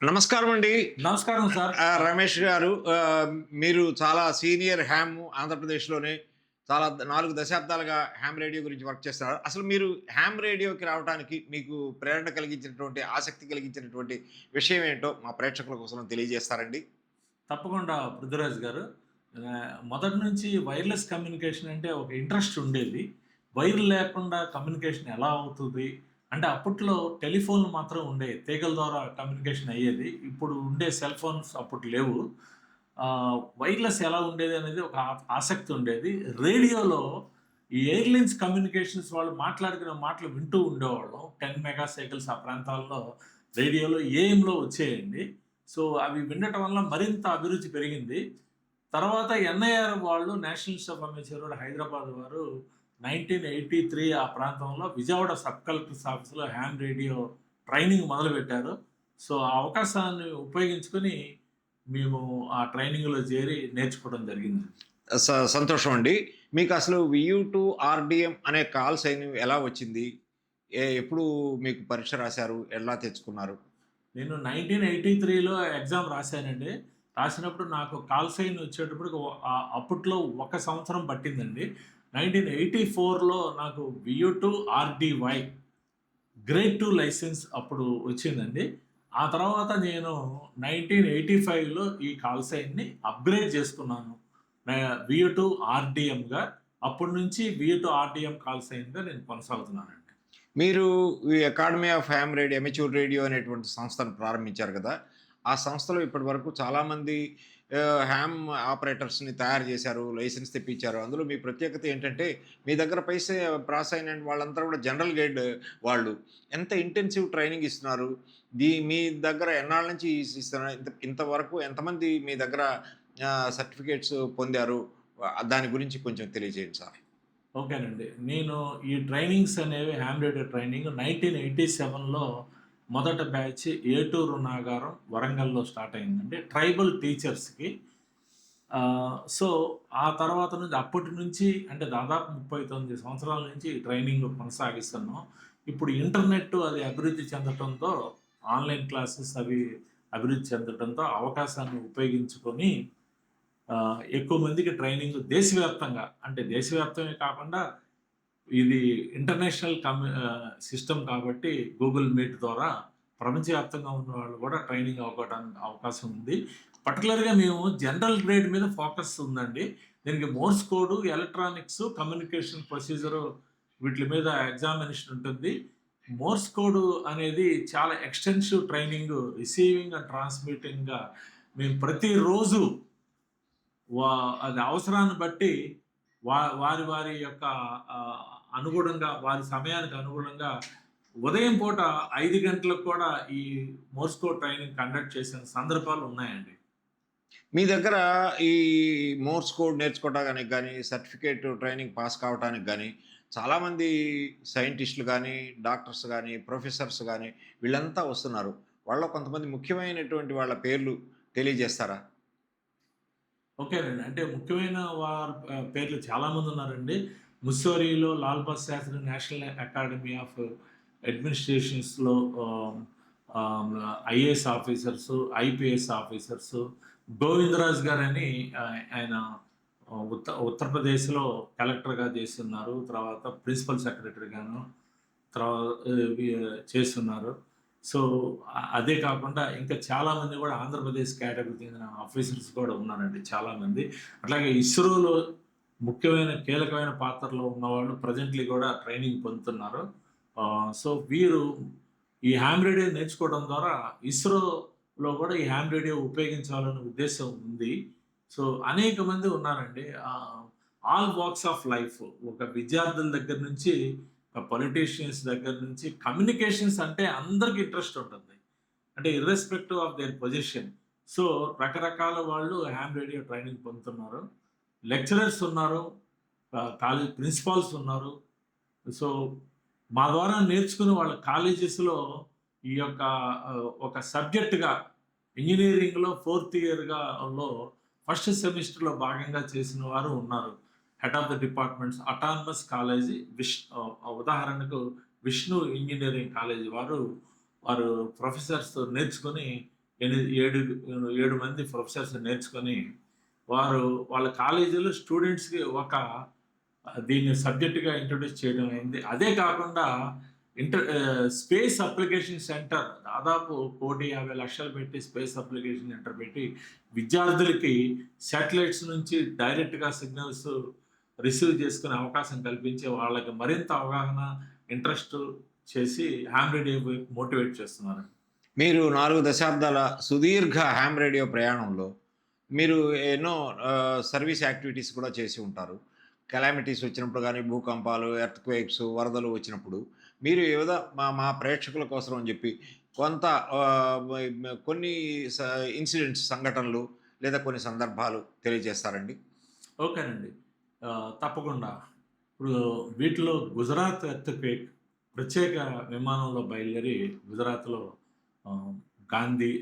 నమస్కారం అండి. నమస్కారం సార్. రమేష్ గారు. మీరు చాలా సీనియర్ ఆంధ్రప్రదేశ్‌లోనే చాలా 4 దశాబ్దాలుగా హామ్ రేడియో గురించి వర్క్ చేస్తున్నారు. అసలు మీరు హామ్ రేడియోకి రావటానికి మీకు ప్రేరణ కలిగించినటువంటి, ఆసక్తి కలిగించినటువంటి విషయం ఏంటో మా ప్రేక్షకుల కోసం తెలియజేస్తారండి? తప్పకుండా పృథ్వీరాజ్ గారు. మొదటి నుంచి వైర్‌లెస్ కమ్యూనికేషన్ అంటే ఒక ఇంట్రెస్ట్ ఉండేది. వైర్ లేకుండా కమ్యూనికేషన్ ఎలా అవుతది? అంటే అప్పట్లో టెలిఫోన్‌లు మాత్రం ఉండేవి. తీగల ద్వారా కమ్యూనికేషన్ అయ్యేది. ఇప్పుడు ఉండే సెల్ ఫోన్స్ అప్పుడు లేవు. వైర్‌లెస్ ఎలా ఉండేది అనేది ఒక ఆసక్తి ఉండేది. రేడియోలో ఈ ఎయిర్‌లైన్స్ కమ్యూనికేషన్స్ వాళ్ళు మాట్లాడుకునే మాటలు వింటూ ఉండేవాళ్ళం. 10 మెగా సైకిల్స్ ఆ ప్రాంతాల్లో రేడియోలో ఏఎంలో వచ్చేయండి. సో, అవి వినటం వల్ల మరింత అభిరుచి పెరిగింది. తర్వాత ఎన్ఐఆర్ వాళ్ళు national institute of amateur Hyderabad వారు 1983 ఆ ప్రాంతంలో విజయవాడ సబ్ కలెక్టర్స్ ఆఫీస్‌లో హామ్ రేడియో ట్రైనింగ్ మొదలుపెట్టారు. సో, ఆ అవకాశాన్ని ఉపయోగించుకొని మేము ఆ ట్రైనింగ్‌లో చేరి నేర్చుకోవడం జరిగింది. సంతోషం అండి. మీకసలు వియూ టు ఆర్‌డీఎం అనే కాల్ సైన్ ఎలా వచ్చింది? ఎప్పుడు మీకు పరీక్ష రాసారు? ఎలా తెచ్చుకున్నారు? నేను 1983లో ఎగ్జామ్ రాశానండి. రాసినప్పుడు నాకు కాల్ సైన్ వచ్చేటప్పటికి అప్పట్లో ఒక సంవత్సరం పట్టిందండి. 1984లో నాకు వియూ2 ఆర్‌డీవై గ్రేడ్ 2 లైసెన్స్ అప్పుడు వచ్చిందండి. ఆ తర్వాత నేను 1985లో ఈ కాల్ సైన్‌ని అప్‌గ్రేడ్ చేసుకున్నాను. వియూ2 ఆర్‌డీఎంగా. అప్పటి నుంచి వియూ2 ఆర్‌డీఎం కాల్ సైన్‌గా నేను కొనసాగుతున్నానండి. మీరు ఈ academy of ham radio, amateur radio అనేటువంటి సంస్థను ప్రారంభించారు కదా! ఆ సంస్థలో ఇప్పటివరకు చాలామంది హామ్ ఆపరేటర్స్‌ని తయారు చేశారు. లైసెన్స్ తెప్పించారు. అందులో మీ ప్రత్యేకత ఏంటంటే, మీ దగ్గర పాస్ అయిన వాళ్ళంతా కూడా జనరల్ గైడ్ వాళ్ళు. ఎంత ఇంటెన్సివ్ ట్రైనింగ్ ఇస్తున్నారు? మీ దగ్గర ఎన్నాళ్ళ నుంచి ఇస్తున్నారు? ఇంతవరకు ఎంతమంది మీ దగ్గర సర్టిఫికేట్స్ పొందారు? దాని గురించి కొంచెం తెలియజేయండి సార్. ఓకేనండి. నేను ఈ ట్రైనింగ్స్ అనేవి హామ్ రేడియో ట్రైనింగ్ 1987లో మొదట బ్యాచ్ ఏటూరు నాగారం వరంగల్‌లో స్టార్ట్ అయిందండి. ట్రైబల్ టీచర్స్‌కి. సో, ఆ తర్వాత నుంచి అప్పటి నుంచి అంటే దాదాపు 39 సంవత్సరాల నుంచి ఈ ట్రైనింగ్ కొనసాగిస్తున్నాం. ఇప్పుడు ఇంటర్నెట్ అది అభివృద్ధి చెందటంతో ఆన్‌లైన్ క్లాసెస్ అవి అభివృద్ధి చెందటంతో అవకాశాన్ని ఉపయోగించుకొని ఎక్కువ మందికి ట్రైనింగ్ దేశవ్యాప్తంగా అంటే దేశవ్యాప్తమే కాకుండా ఇది ఇంటర్నేషనల్ సిస్టమ్ కాబట్టి గూగుల్ మీట్ ద్వారా ప్రపంచవ్యాప్తంగా ఉన్న వాళ్ళు కూడా ట్రైనింగ్ అవ్వడానికి అవకాశం ఉంది. పర్టిక్యులర్‌గా మేము జనరల్ గ్రేడ్ మీద ఫోకస్ ఉందండి. దీనికి Morse code, electronics, communication procedure వీట్లి మీద ఎగ్జామినేషన్ ఉంటుంది. మోర్స్ కోడ్ అనేది చాలా ఎక్స్‌టెన్సివ్ ట్రైనింగ్ రిసీవింగ్ అండ్ ట్రాన్స్‌మిటింగ్‌గా మేము ప్రతిరోజు వా అది అవసరాన్ని బట్టి వారి వారి యొక్క అనుగుణంగా వారి సమయానికి అనుగుణంగా ఉదయం పూట 5 గంటలకు కూడా ఈ మోర్స్ కోడ్ ట్రైనింగ్ కండక్ట్ చేసిన సందర్భాలు ఉన్నాయండి. మీ దగ్గర ఈ మోర్స్ కోడ్ నేర్చుకోవడానికి గానీ, సర్టిఫికేట్ ట్రైనింగ్ పాస్ కావటానికి గానీ, చాలామంది సైంటిస్ట్‌లు గానీ, డాక్టర్స్ గానీ, ప్రొఫెసర్స్ గానీ వీళ్ళంతా వస్తున్నారు. వాళ్ళలో కొంతమంది ముఖ్యమైనటువంటి వాళ్ళ పేర్లు తెలియజేస్తారా? ఓకేనండి. అంటే ముఖ్యమైన వారి పేర్లు చాలామందున్నారండి. ముస్సోరిలో Lal Bahadur Shastri national academy of అడ్మినిస్ట్రేషన్స్‌లో ah, ah, IAS officers, IPS officers, Govindaraju గారని ఆయన ఉత్తరప్రదేశ్‌లో కలెక్టర్‌గా చేస్తున్నారు. తర్వాత ప్రిన్సిపల్ సెక్రటరీగాను తర్వా వి చేస్తున్నారు. సో, అదే కాకుండా ఇంకా చాలామంది గూడా ఆంధ్రప్రదేశ్ కేటగిరీకి చెందిన ఆఫీసర్స్ కూడా ఉన్నారండి చాలామంది. అట్లాగే ఇస్రోలో ముఖ్యమైన, కీలకమైన పాత్రలో ఉన్నవాళ్ళు ప్రెజెంట్‌లీ గూడా ట్రైనింగ్ పొందుతున్నారు. సో, వీరు ఈ హామ్ రేడియో నేర్చుకోవడం ద్వారా ఇస్రోలో గూడా ఈ హామ్ రేడియో ఉపయోగించాలనే ఉద్దేశ్యం ఉంది. సో, అనేక మంది ఉన్నారండి. ఆల్ వాక్స్ ఆఫ్ లైఫ్ ఒక విద్యార్థుల దగ్గర నుంచి పొలిటీషియన్స్ దగ్గర నుంచి కమ్యూనికేషన్స్ అంటే అందరికి ఇంట్రెస్ట్ ఉంటుంది. అంటే irrespective of their position. So, రకరకాల వాళ్ళు హామ్ రేడియో ట్రైనింగ్ పొందుతున్నారు. లెక్చరర్స్ ఉన్నారు. కాలేజ్ ప్రిన్సిపాల్స్ ఉన్నారు. సో, మా ద్వారా నేర్చుకుని వాళ్ళ కాలేజెస్‌లో ఈ యొక్క ఒక సబ్జెక్ట్‌గా ఇంజినీరింగ్‌లో ఫోర్త్ ఇయర్‌లో ఫస్ట్ సెమిస్టర్‌లో భాగంగా చేసిన వారు ఉన్నారు. Head of the departments autonomous college ఉదాహరణకు విష్ణు ఇంజినీరింగ్ కాలేజీ వారు ప్రొఫెసర్స్‌తో నేర్చుకొని ఏడు 7 మంది ప్రొఫెసర్స్ నేర్చుకొని వారు వాళ్ళ కాలేజీలో స్టూడెంట్స్‌కి దీన్ని సబ్జెక్ట్‌గా ఇంట్రొడ్యూస్ చేయడం అయింది. అదే కాకుండా స్పేస్ అప్లికేషన్ సెంటర్ దాదాపు 1,50,00,000 పెట్టి స్పేస్ అప్లికేషన్ సెంటర్ పెట్టి విద్యార్థులకి శాటిలైట్స్ నుంచి డైరెక్ట్‌గా సిగ్నల్స్ రిసీవ్ చేసుకునే అవకాశం కల్పించి వాళ్ళకి మరింత అవగాహన, ఇంట్రెస్ట్ చేసి హామ్ రేడియో వైపు మోటివేట్ చేస్తున్నారు. మీరు 4 దశాబ్దాల సుదీర్ఘ హామ్ రేడియో ప్రయాణంలో మీరు ఎన్నో సర్వీస్ యాక్టివిటీస్ కూడా చేసి ఉంటారు. కెలామిటీస్ వచ్చినప్పుడు గానీ, భూకంపాలు, ఎర్త్‌క్వేక్స్, వరదలు వచ్చినప్పుడు మీరు మా మా ప్రేక్షకుల కోసం అని జెప్పి కొంత కొన్ని స ఇన్సిడెంట్స్ సంఘటనలు లేదా కొన్ని సందర్భాలు తెలియజేస్తారండి? ఓకేనండి. తప్పకుండా. ఇప్పుడు వీటిలో గుజరాత్ ఎర్త్‌క్వేక్ ప్రత్యేక విమానంలో బయలుదేరి గుజరాత్‌లో ఆహ్, గాంధీ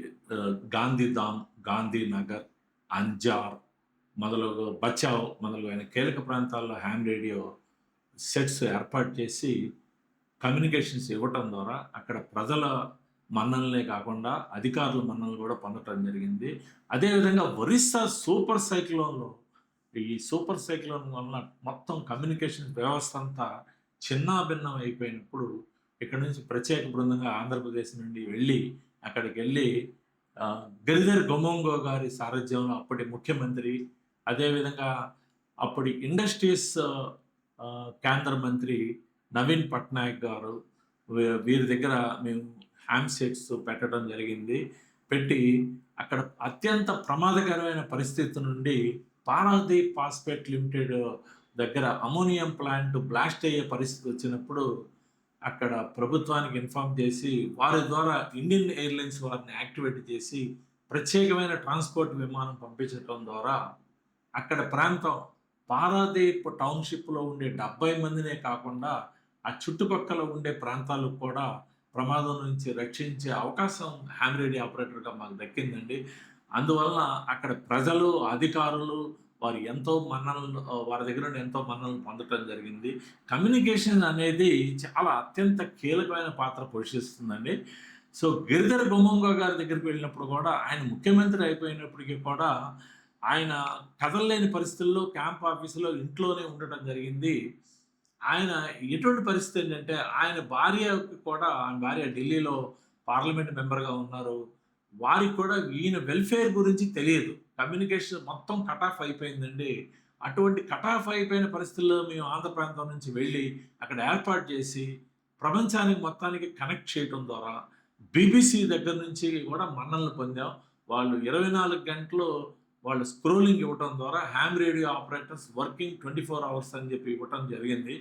గాంధీధామ్, గాంధీనగర్, అంజార్ బచావ్ మొదలైన కీలక ప్రాంతాల్లో హామ్ రేడియో సెట్స్ ఏర్పాటు చేసి కమ్యూనికేషన్స్ ఇవ్వటం ద్వారా అక్కడ ప్రజల మన్ననలే కాకుండా అధికారుల మన్ననలు కూడా పొందటం జరిగింది. అదేవిధంగా ఒరిస్సా సూపర్ సైక్లోన్ వలన మొత్తం కమ్యూనికేషన్ వ్యవస్థ అంతా చిన్నాభిన్నం అయిపోయినప్పుడు ఇక్కడ నుంచి ప్రత్యేక బృందంగా ఆంధ్రప్రదేశ్ నుండి వెళ్ళి అక్కడికెళ్ళి గిరిధర్ గొమొంగో గారి సారథ్యంలో అప్పటి ముఖ్యమంత్రి, అదేవిధంగా అప్పటి ఇండస్ట్రీస్ కేంద్ర మంత్రి నవీన్ పట్నాయక్ గారు వీరి దగ్గర మేము హ్యామ్ సెట్స్ పెట్టడం జరిగింది. పెట్టి అక్కడ అత్యంత ప్రమాదకరమైన పరిస్థితి నుండి పారాదీప్ ఫాస్పేట్ లిమిటెడ్ దగ్గర అమ్మోనియం ప్లాంట్ బ్లాస్ట్ అయ్యే పరిస్థితి వచ్చినప్పుడు అక్కడ ప్రభుత్వానికి ఇన్ఫార్మ్ చేసి వారి ద్వారా ఇండియన్ ఎయిర్‌లైన్స్ వారిని యాక్టివేట్ చేసి ప్రత్యేకమైన ట్రాన్స్‌పోర్ట్ విమానం పంపించటం ద్వారా అక్కడ ప్రాంతం పారాదీప్ టౌన్‌షిప్‌లో ఉండే 70 మందినే కాకుండా ఆ చుట్టుపక్కల ఉండే ప్రాంతాలకు కూడా ప్రమాదం నుంచి రక్షించే అవకాశం హామ్ రేడియో ఆపరేటర్‌గా మాకు దక్కిందండి. అందువలన అక్కడ ప్రజలు, అధికారులు వారి దగ్గర నుండి ఎంతో మన్ననలు పొందటం జరిగింది. కమ్యూనికేషన్ అనేది చాలా అత్యంత కీలకమైన పాత్ర పోషిస్తుందండి. సో, గిరిధర్ బొమ్మంగ గారి దగ్గరికి వెళ్ళినప్పుడు కూడా ఆయన ముఖ్యమంత్రి అయిపోయినప్పటికీ కూడా ఆయన కదలలేని పరిస్థితుల్లో క్యాంప్ ఆఫీస్‌లో ఇంట్లోనే ఉండటం జరిగింది. ఆయన ఎటువంటి పరిస్థితి ఏంటంటే ఆయన భార్య ఢిల్లీలో పార్లమెంట్ మెంబర్‌గా ఉన్నారు. వారికి కూడా ఈయన వెల్‌ఫేర్ గురించి తెలియదు. కమ్యూనికేషన్ మొత్తం కట్ ఆఫ్ అయిపోయిందండి. అటువంటి కట్ ఆఫ్ అయిపోయిన పరిస్థితుల్లో మేము ఆంధ్ర ప్రాంతం నుంచి వెళ్ళి అక్కడ ఏర్పాటు చేసి ప్రపంచానికి మొత్తానికి కనెక్ట్ చేయటం ద్వారా బీబీసీ దగ్గర నుంచి కూడా మన్ననలు పొందాం. వాళ్ళు 24 గంటలు వాళ్ళు స్క్రోలింగ్ ఇవ్వటం ద్వారా హామ్ రేడియో ఆపరేటర్స్ వర్కింగ్ 24 అవర్స్ అని చెప్పి ఇవ్వటం జరిగింది.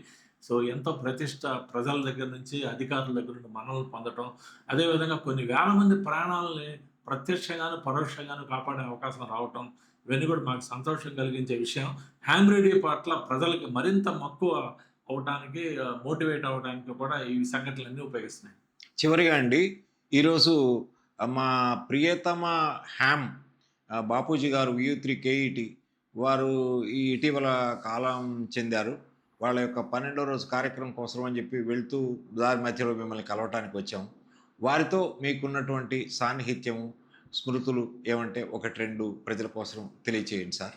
సో, ఎంతో ప్రతిష్ట ప్రజల దగ్గర నుంచి, అధికారుల దగ్గర నుండి మన్ననలు పొందటం, అదేవిధంగా కొన్ని వేల మంది ప్రాణాలని ప్రత్యక్షంగాను, పరోక్షంగాను కాపాడే అవకాశం రావటం, ఇవన్నీ కూడా మాకు సంతోషం కలిగించే విషయం. హామ్ రేడియో పట్ల ప్రజలకి మరింత మక్కువ అవ్వటానికి, మోటివేట్ అవ్వడానికి కూడా ఈ సంఘటనలన్నీ ఉపయోగిస్తున్నాయి. చివరిగా అండి, ఈరోజు మా ప్రియతమ హ్యామ్ బాపూజీ గారు VU3 KET వారు ఇటీవల కాలం చెందారు. వాళ్ళ యొక్క 12వ రోజు కార్యక్రమం కోసం అని చెప్పి వెళ్తూ దారి మధ్యలో మిమ్మల్ని కలవటానికి వచ్చాము. వారితో మీకున్నటువంటి సాన్నిహిత్యము, స్మృతులు ఏమంటే 1, 2 ప్రజల కోసం తెలియచేయండి సార్.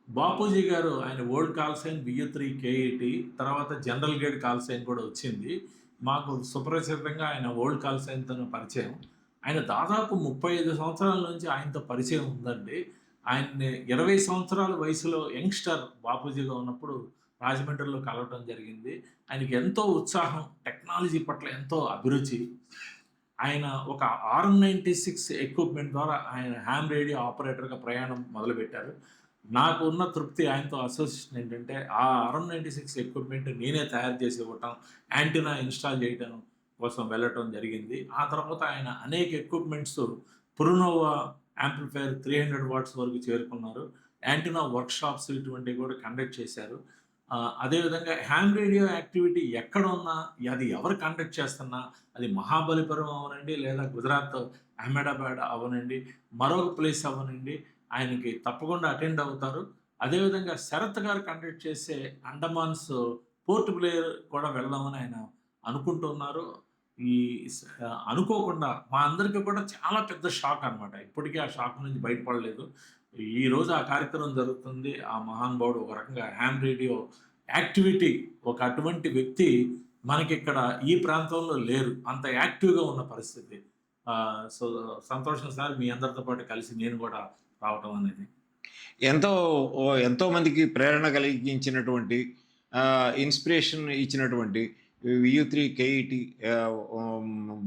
బాపూజీ గారు ఆయన old call sign VU3 KET తర్వాత జనరల్ గేట్ కాల్ సైన్ కూడా వచ్చింది. మాకు సుపరిచితంగా ఆయన ఓల్డ్ కాల్ సైన్‌తోనే పరిచయం. ఆయన దాదాపు 35 సంవత్సరాల నుంచి ఆయనతో పరిచయం ఉందండి. ఆయన్ని 20 సంవత్సరాల వయసులో యంగ్‌స్టర్ బాపూజీగా ఉన్నప్పుడు రాజమండ్రిలో కలవటం జరిగింది. ఆయనకి ఎంతో ఉత్సాహం, టెక్నాలజీ పట్ల ఎంతో అభిరుచి. ఆయన ఒక RM96 ఎక్విప్‌మెంట్ ద్వారా ఆయన హామ్ రేడియో ఆపరేటర్‌గా ప్రయాణం మొదలుపెట్టారు. నాకు ఉన్న తృప్తి ఆయనతో అసోసియేషన్ ఏంటంటే, ఆ RM96 ఎక్విప్‌మెంట్ నేనే తయారు చేసి ఇవ్వటం, యాంటెన్నా ఇన్‌స్టాల్ చేయటం కోసం వెళ్ళటం జరిగింది. ఆ తర్వాత ఆయన అనేక ఎక్విప్‌మెంట్స్ పురునోవా యాంప్లిఫైయర్ 300 వాట్స్ వరకు చేరుకున్నారు. యాంటెన్నా వర్క్‌షాప్స్ ఇటువంటివి కూడా కండక్ట్ చేశారు. అదేవిధంగా హామ్ రేడియో యాక్టివిటీ ఎక్కడున్నా, అది ఎవరు కండక్ట్ చేస్తున్నా, అది మహాబలిపురం అవ్వనండి, లేదా గుజరాత్ అహ్మదాబాద్ అవ్వనండి, మరొక ప్లేస్ అవ్వనండి, ఆయనకి తప్పకుండా అటెండ్ అవుతారు. అదేవిధంగా శరత్ గారు కండక్ట్ చేసే అండమాన్స్ పోర్ట్ బ్లేయర్ కూడా వెళదామని ఆయన అనుకుంటున్నారు. ఈ అనుకోకుండా మా అందరికీ కూడా చాలా పెద్ద షాక్ అనమాట. ఇప్పటికీ ఆ షాక్ నుంచి బయటపడలేదు. ఈరోజు ఆ కార్యక్రమం జరుగుతుంది. ఆ మహానుభావుడు ఒక రకంగా హామ్ రేడియో యాక్టివిటీ ఒక అటువంటి వ్యక్తి మనకిక్కడ ఈ ప్రాంతంలో లేరు. అంత యాక్టివ్‌గా ఉన్న పరిస్థితి. సో, సంతోషం సార్ మీ అందరితో పాటు కలిసి నేను గూడా రావటం అనేది. ఎంతో ఎంతో మందికి ప్రేరణ కలిగించినటువంటి ఇన్‌స్పిరేషన్ ఇచ్చినటువంటి వీయూ3 కేఈటీ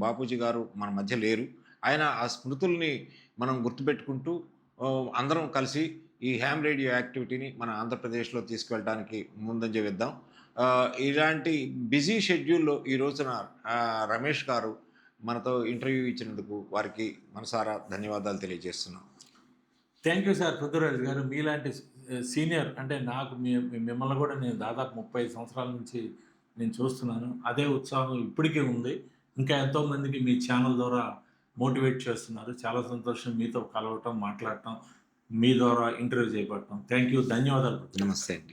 బాపూజీ గారు మన మధ్య లేరు. ఆయన ఆ స్మృతుల్ని మనం గుర్తుపెట్టుకుంటూ అందరం కలిసి ఈ హామ్ రేడియో యాక్టివిటీని మన ఆంధ్రప్రదేశ్‌లో తీసుకెళ్ళడానికి ముందంజ వేద్దాం. ఇలాంటి బిజీ షెడ్యూల్‌లో ఈ రోజున రమేష్ గారు మనతో ఇంటర్వ్యూ ఇచ్చినందుకు వారికి మనసారా ధన్యవాదాలు తెలియజేస్తున్నాం. థ్యాంక్ యూ సార్ పృథ్వీరాజ్ గారు. మీలాంటి సీనియర్ అంటే నాకు మిమ్మల్ని కూడా నేను దాదాపు 35 సంవత్సరాల నుంచి నేను చూస్తున్నాను. అదే ఉత్సాహం ఇప్పటికీ ఉంది. ఇంకా ఎంతోమందికి మీ ఛానల్ ద్వారా మోటివేట్ చేస్తున్నారు. చాలా సంతోషం మీతో కలవటం, మాట్లాడటం, మీ ద్వారా ఇంటర్వ్యూ చేయబడటం. Thank you. ధన్యవాదాలు పృథ్వీరాజ్ గారు. నమస్తే అండి.